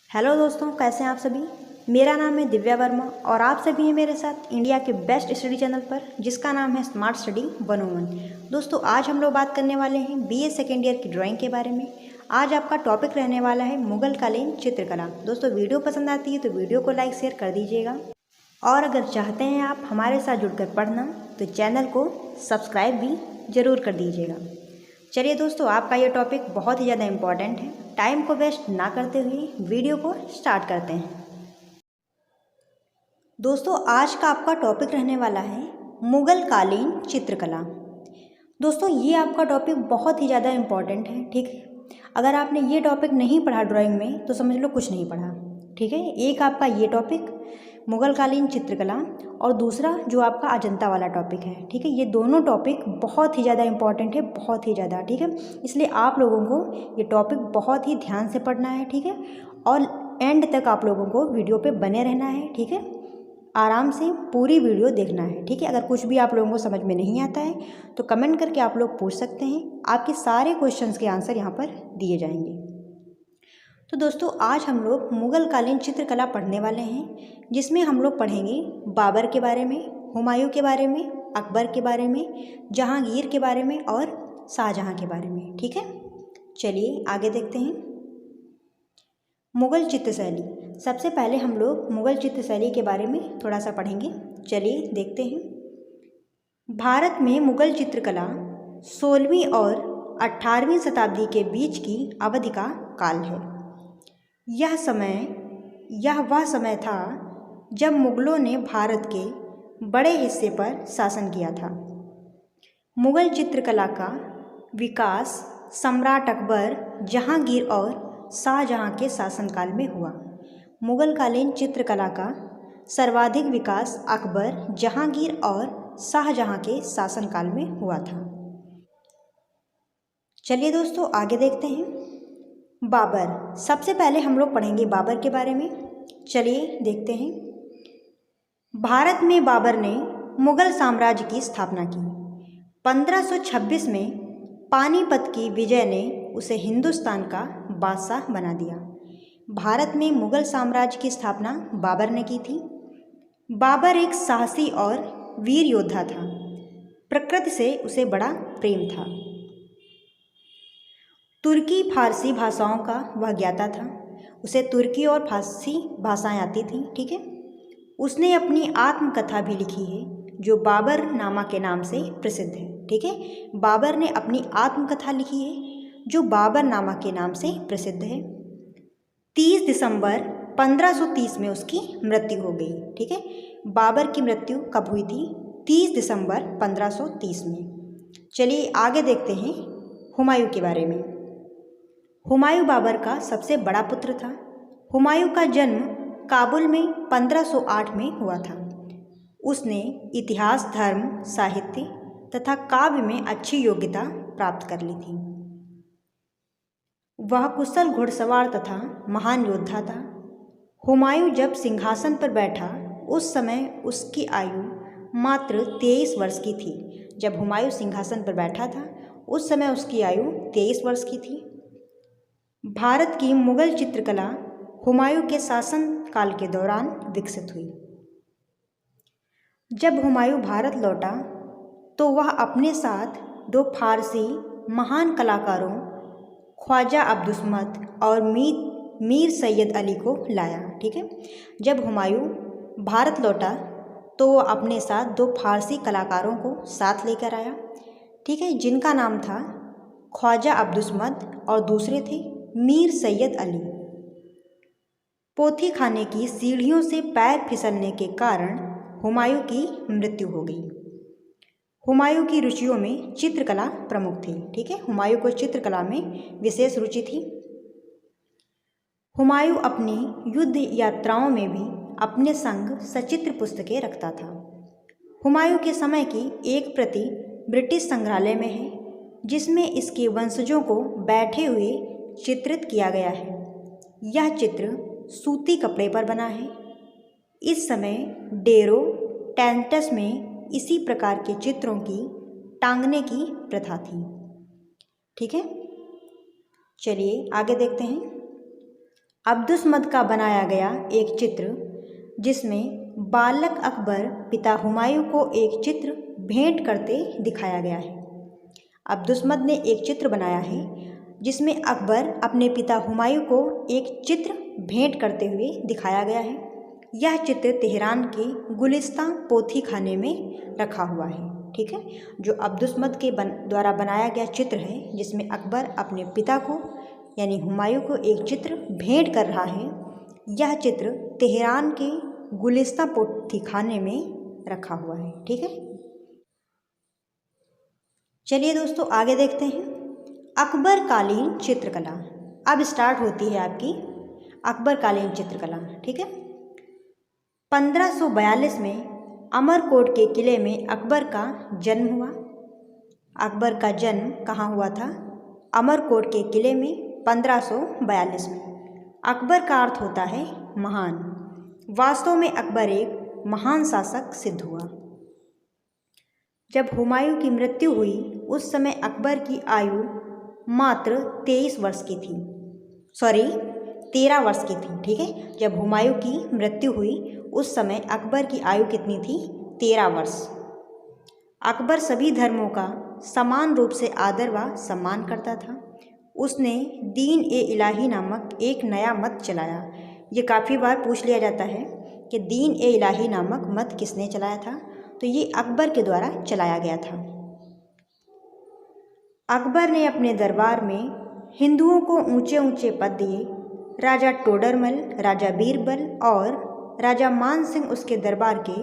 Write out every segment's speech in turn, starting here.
Hello दोस्तों, कैसे हैं आप सभी। मेरा नाम है दिव्या वर्मा और आप सभी हैं मेरे साथ इंडिया के बेस्ट स्टडी चैनल पर, जिसका नाम है स्मार्ट स्टडी 101। दोस्तों, आज हम लोग बात करने वाले हैं बीए सेकेंड ईयर की ड्राइंग के बारे में। आज आपका टॉपिक रहने वाला है मुगल कालीन चित्रकला। दोस्तों, वीडियो पसंद आती है तो वीडियो को लाइक शेयर कर दीजिएगा, और अगर चाहते हैं आप हमारे साथ जुड़कर पढ़ना तो चैनल को सब्सक्राइब भी ज़रूर कर दीजिएगा। चलिए दोस्तों, आपका ये टॉपिक बहुत ही ज़्यादा इम्पॉर्टेंट है। टाइम को वेस्ट ना करते हुए वीडियो को स्टार्ट करते हैं। दोस्तों, आज का आपका टॉपिक रहने वाला है मुगल कालीन चित्रकला। दोस्तों, ये आपका टॉपिक बहुत ही ज़्यादा इम्पॉर्टेंट है, ठीक है। अगर आपने ये टॉपिक नहीं पढ़ा ड्राइंग में तो समझ लो कुछ नहीं पढ़ा, ठीक है। एक आपका ये टॉपिक मुगल कालीन चित्रकला और दूसरा जो आपका अजंता वाला टॉपिक है, ठीक है। ये दोनों टॉपिक बहुत ही ज़्यादा इंपॉर्टेंट है, बहुत ही ज़्यादा, ठीक है। इसलिए आप लोगों को ये टॉपिक बहुत ही ध्यान से पढ़ना है, ठीक है। और एंड तक आप लोगों को वीडियो पे बने रहना है, ठीक है। आराम से पूरी वीडियो देखना है, ठीक है। अगर कुछ भी आप लोगों को समझ में नहीं आता है तो कमेंट करके आप लोग पूछ सकते हैं। आपके सारे क्वेश्चंस के आंसर यहाँ पर दिए जाएंगे। तो दोस्तों, आज हम लोग मुगल कालीन चित्रकला पढ़ने वाले हैं, जिसमें हम लोग पढ़ेंगे बाबर के बारे में, हुमायूं के बारे में, अकबर के बारे में, जहांगीर के बारे में और शाहजहां के बारे में, ठीक है। चलिए आगे देखते हैं। मुगल चित्रशैली। सबसे पहले हम लोग मुगल चित्रशैली के बारे में थोड़ा सा पढ़ेंगे। चलिए देखते हैं। भारत में मुगल चित्रकला 16वीं और 18वीं शताब्दी के बीच की अवधि का काल है। यह वह समय था जब मुगलों ने भारत के बड़े हिस्से पर शासन किया था। मुगल चित्रकला का विकास सम्राट अकबर, जहांगीर और शाहजहां के शासनकाल में हुआ। मुगल कालीन चित्रकला का सर्वाधिक विकास अकबर, जहांगीर और शाहजहां के शासनकाल में हुआ था। चलिए दोस्तों, आगे देखते हैं। बाबर। सबसे पहले हम लोग पढ़ेंगे बाबर के बारे में। चलिए देखते हैं। भारत में बाबर ने मुगल साम्राज्य की स्थापना की। 1526 में पानीपत की विजय ने उसे हिंदुस्तान का बादशाह बना दिया। भारत में मुगल साम्राज्य की स्थापना बाबर ने की थी। बाबर एक साहसी और वीर योद्धा था। प्रकृति से उसे बड़ा प्रेम था। तुर्की फारसी भाषाओं का वह ज्ञाता था। उसे तुर्की और फारसी भाषाएं आती थीं, ठीक है। उसने अपनी आत्मकथा भी लिखी है, जो बाबर नामा के नाम से प्रसिद्ध है, ठीक है। बाबर ने अपनी आत्मकथा लिखी है, जो बाबर नामा के नाम से प्रसिद्ध है। 30 दिसंबर 1530 में उसकी मृत्यु हो गई, ठीक है। बाबर की मृत्यु कब हुई थी? 30 दिसंबर 1530 में। चलिए आगे देखते हैं हुमायूं के बारे में। हुमायूं बाबर का सबसे बड़ा पुत्र था। हुमायूं का जन्म काबुल में 1508 में हुआ था। उसने इतिहास, धर्म, साहित्य तथा काव्य में अच्छी योग्यता प्राप्त कर ली थी। वह कुशल घुड़सवार तथा महान योद्धा था। हुमायूं जब सिंहासन पर बैठा उस समय उसकी आयु मात्र 23 वर्ष की थी। जब हुमायूं सिंहासन पर बैठा था उस समय उसकी आयु 23 वर्ष की थी। भारत की मुगल चित्रकला हुमायूं के शासन काल के दौरान विकसित हुई। जब हुमायूं भारत लौटा तो वह अपने साथ 2 फारसी महान कलाकारों ख्वाजा अब्दुस्समद और मीर सैयद अली को लाया, ठीक है। जब हुमायूं भारत लौटा तो वह अपने साथ 2 फारसी कलाकारों को साथ लेकर आया, ठीक है, जिनका नाम था ख्वाजा अब्दुस्समद और दूसरे थे मीर सैयद अली। पोथी खाने की सीढ़ियों से पैर फिसलने के कारण हुमायूं की मृत्यु हो गई। हुमायूं की रुचियों में चित्रकला प्रमुख थी, ठीक है। हुमायूं को चित्रकला में विशेष रुचि थी। हुमायूं अपनी युद्ध यात्राओं में भी अपने संग सचित्र पुस्तकें रखता था। हुमायूं के समय की एक प्रति ब्रिटिश संग्रहालय में है, जिसमें इसके वंशजों को बैठे हुए चित्रित किया गया है। यह चित्र सूती कपड़े पर बना है। इस समय डेरों, टेंटस में इसी प्रकार के चित्रों की टांगने की प्रथा थी, ठीक है। चलिए आगे देखते हैं। अब्दुस्मद का बनाया गया एक चित्र जिसमें बालक अकबर पिता हुमायूं को एक चित्र भेंट करते दिखाया गया है। अब्दुस्मद ने एक चित्र बनाया है जिसमें अकबर अपने पिता हुमायूं को एक चित्र भेंट करते हुए दिखाया गया है। यह चित्र तेहरान के गुलिस्तान पोथी खाने में रखा हुआ है। ठीक है, जो अब्दुस्मद के द्वारा बनाया गया चित्र है जिसमें अकबर अपने पिता को यानी हुमायूं को एक चित्र भेंट कर रहा है, यह चित्र तेहरान के गुलिस्तान पोथी खाने में रखा हुआ है। ठीक है, चलिए दोस्तों आगे देखते हैं। अकबर कालीन चित्रकला। अब स्टार्ट होती है आपकी अकबर कालीन चित्रकला। ठीक है, 1542 में अमरकोट के किले में अकबर का जन्म हुआ। अकबर का जन्म कहाँ हुआ था? अमरकोट के किले में 1542 में। अकबर का अर्थ होता है महान। वास्तव में अकबर एक महान शासक सिद्ध हुआ। जब हुमायूं की मृत्यु हुई उस समय अकबर की आयु मात्र 13 वर्ष की थी, 13 वर्ष की थी। ठीक है, जब हुमायूं की मृत्यु हुई उस समय अकबर की आयु कितनी थी? 13 वर्ष। अकबर सभी धर्मों का समान रूप से आदर व सम्मान करता था। उसने दीन ए इलाही नामक एक नया मत चलाया। ये काफ़ी बार पूछ लिया जाता है कि दीन ए इलाही नामक मत किसने चलाया था? तो ये अकबर के द्वारा चलाया गया था। अकबर ने अपने दरबार में हिंदुओं को ऊंचे ऊंचे पद दिए। राजा टोडरमल, राजा बीरबल और राजा मान सिंह उसके दरबार के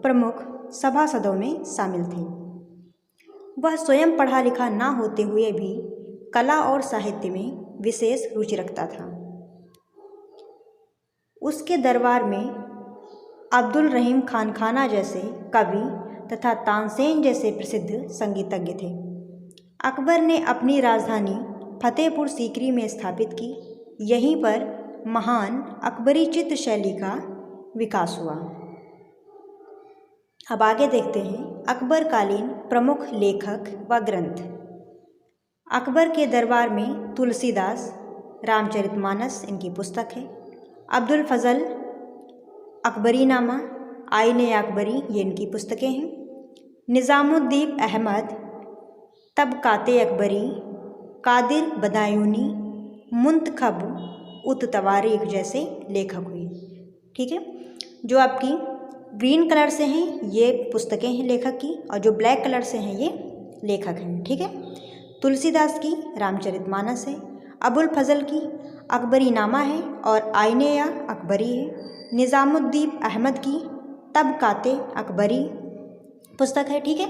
प्रमुख सभासदों में शामिल थे। वह स्वयं पढ़ा लिखा ना होते हुए भी कला और साहित्य में विशेष रुचि रखता था। उसके दरबार में अब्दुल रहीम खानखाना जैसे कवि तथा तानसेन जैसे प्रसिद्ध संगीतज्ञ थे। अकबर ने अपनी राजधानी फतेहपुर सीकरी में स्थापित की। यहीं पर महान अकबरी चित्र शैली का विकास हुआ। अब आगे देखते हैं अकबरकालीन प्रमुख लेखक व ग्रंथ। अकबर के दरबार में तुलसीदास, रामचरितमानस इनकी पुस्तक है। अब्दुल फजल अकबरीनामा, आईने अकबरी ये इनकी पुस्तकें हैं। निज़ामुद्दीन अहमद तबकाते अकबरी, कादिर बदायूनी, मुंतखब उत तवारीख जैसे लेखक हुए। ठीक है, जो आपकी ग्रीन कलर से हैं ये पुस्तकें हैं लेखक की, और जो ब्लैक कलर से हैं ये लेखक हैं। ठीक है, तुलसीदास की रामचरितमानस है, अबुल फजल की अकबरीनामा है और आईने या अकबरी है। निज़ामुद्दीन अहमद की तबकाते अकबरी पुस्तक है। ठीक है,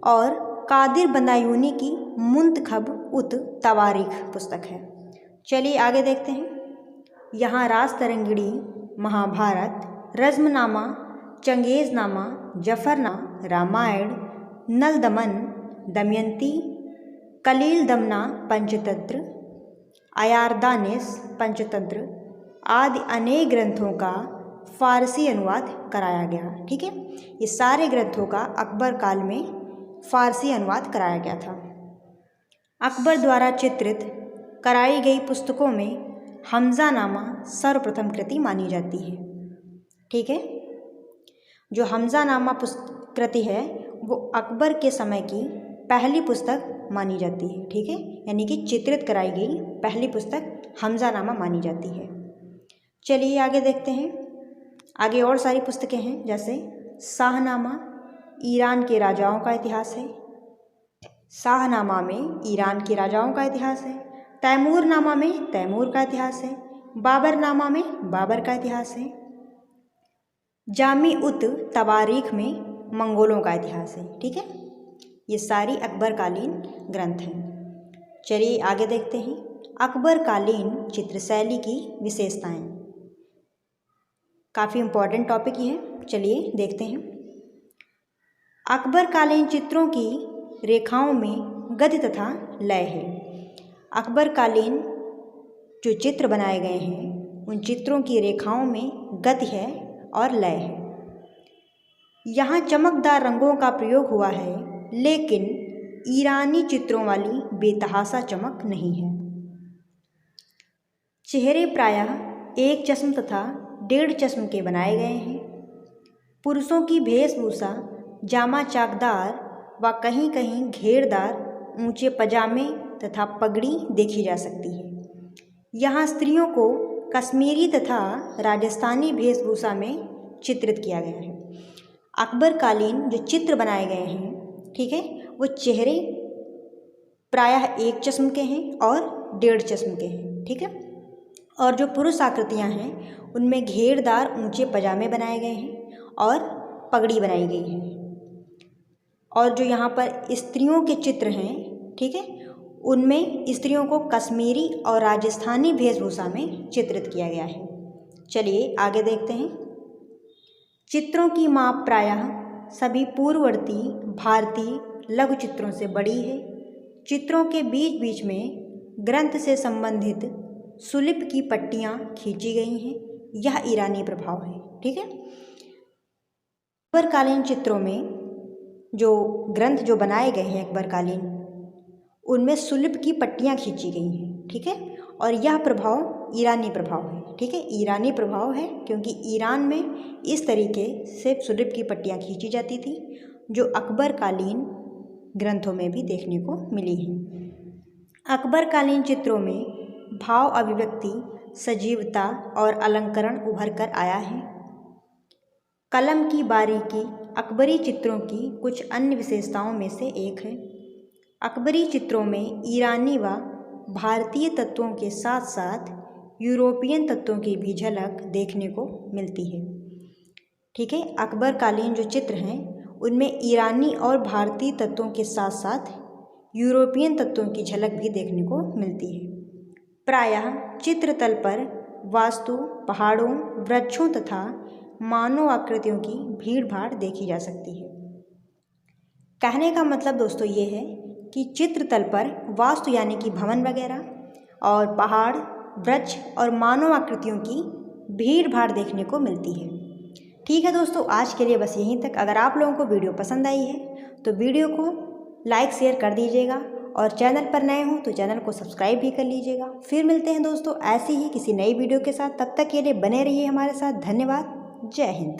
और कादिर बदायूनी की मुंतखब उत तवारीख पुस्तक है। चलिए आगे देखते हैं। यहाँ राज तरंगिणी, महाभारत, रज़्मनामा, चंगेज़नामा, जफरनामा, रामायण, नल दमन, दमयंती, कलील दमना पंचतंत्र, अयारदानेस पंचतंत्र आदि अनेक ग्रंथों का फारसी अनुवाद कराया गया। ठीक है, ये सारे ग्रंथों का अकबर काल में फारसी अनुवाद कराया गया था। अकबर द्वारा चित्रित कराई गई पुस्तकों में हमज़ानामा सर्वप्रथम कृति मानी जाती है। ठीक है, जो हमज़ानामा कृति है वो अकबर के समय की पहली पुस्तक मानी जाती है। ठीक है, यानी कि चित्रित कराई गई पहली पुस्तक हमज़ानामा मानी जाती है। चलिए आगे देखते हैं। आगे और सारी पुस्तकें हैं, जैसे शाहनामा ईरान के राजाओं का इतिहास है। शाहनामा में ईरान के राजाओं का इतिहास है। तैमूरनामा में तैमूर का इतिहास है। बाबरनामा में बाबर का इतिहास है। जामी उत तवारीख में मंगोलों का इतिहास है। ठीक है, ये सारी अकबरकालीन ग्रंथ हैं। चलिए आगे देखते हैं अकबरकालीन चित्रशैली की विशेषताएं। काफ़ी इम्पोर्टेंट टॉपिक ये है, चलिए देखते हैं। अकबरकालीन चित्रों की रेखाओं में गति तथा लय है। अकबरकालीन जो चित्र बनाए गए हैं उन चित्रों की रेखाओं में गति है और लय है। यहाँ चमकदार रंगों का प्रयोग हुआ है, लेकिन ईरानी चित्रों वाली बेतहासा चमक नहीं है। चेहरे प्रायः 1 चश्म तथा 1.5 चश्म के बनाए गए हैं। पुरुषों की वेशभूषा जामा चाकदार व कहीं कहीं घेरदार ऊंचे पजामे तथा पगड़ी देखी जा सकती है। यहाँ स्त्रियों को कश्मीरी तथा राजस्थानी वेशभूषा में चित्रित किया गया है। अकबरकालीन जो चित्र बनाए गए हैं, ठीक है, वो चेहरे प्रायः 1 चश्म के हैं और 1.5 चश्म के हैं, ठीक है। और जो पुरुष आकृतियाँ हैं उनमें घेरदार ऊंचे पजामे बनाए गए हैं और पगड़ी बनाई गई है। और जो यहाँ पर स्त्रियों के चित्र हैं, ठीक है, उनमें स्त्रियों को कश्मीरी और राजस्थानी वेशभूषा में चित्रित किया गया है। चलिए आगे देखते हैं। चित्रों की माप प्रायः सभी पूर्ववर्ती भारतीय लघु चित्रों से बड़ी है। चित्रों के बीच बीच में ग्रंथ से संबंधित सुलिप की पट्टियाँ खींची गई हैं। यह ईरानी प्रभाव है, ठीक है। अकबरकालीन चित्रों में जो ग्रंथ जो बनाए गए हैं अकबरकालीन, उनमें सुलिप की पट्टियाँ खींची गई हैं, ठीक है। और यह प्रभाव ईरानी प्रभाव है, ठीक है। ईरानी प्रभाव है क्योंकि ईरान में इस तरीके से सुलिप की पट्टियाँ खींची जाती थी, जो अकबरकालीन ग्रंथों में भी देखने को मिली हैं। अकबरकालीन चित्रों में भाव अभिव्यक्ति, सजीवता और अलंकरण उभर कर आया है। कलम की बारीकी अकबरी चित्रों की कुछ अन्य विशेषताओं में से एक है। अकबरी चित्रों में ईरानी व भारतीय तत्वों के साथ साथ यूरोपियन तत्वों की भी झलक देखने को मिलती है, ठीक है। अकबरकालीन जो चित्र हैं उनमें ईरानी और भारतीय तत्वों के साथ साथ यूरोपियन तत्वों की झलक भी देखने को मिलती है। प्रायः चित्रतल पर वास्तु, पहाड़ों, वृक्षों तथा मानव आकृतियों की भीड़ भाड़ देखी जा सकती है। कहने का मतलब दोस्तों ये है कि चित्रतल पर वास्तु यानी कि भवन वगैरह और पहाड़, वृक्ष और मानव आकृतियों की भीड़ भाड़ देखने को मिलती है। ठीक है दोस्तों, आज के लिए बस यहीं तक। अगर आप लोगों को वीडियो पसंद आई है तो वीडियो को लाइक शेयर कर दीजिएगा और चैनल पर नए हों तो चैनल को सब्सक्राइब भी कर लीजिएगा। फिर मिलते हैं दोस्तों ऐसी ही किसी नई वीडियो के साथ। तब तक के लिए बने रहिए हमारे साथ। धन्यवाद। जय हिंद।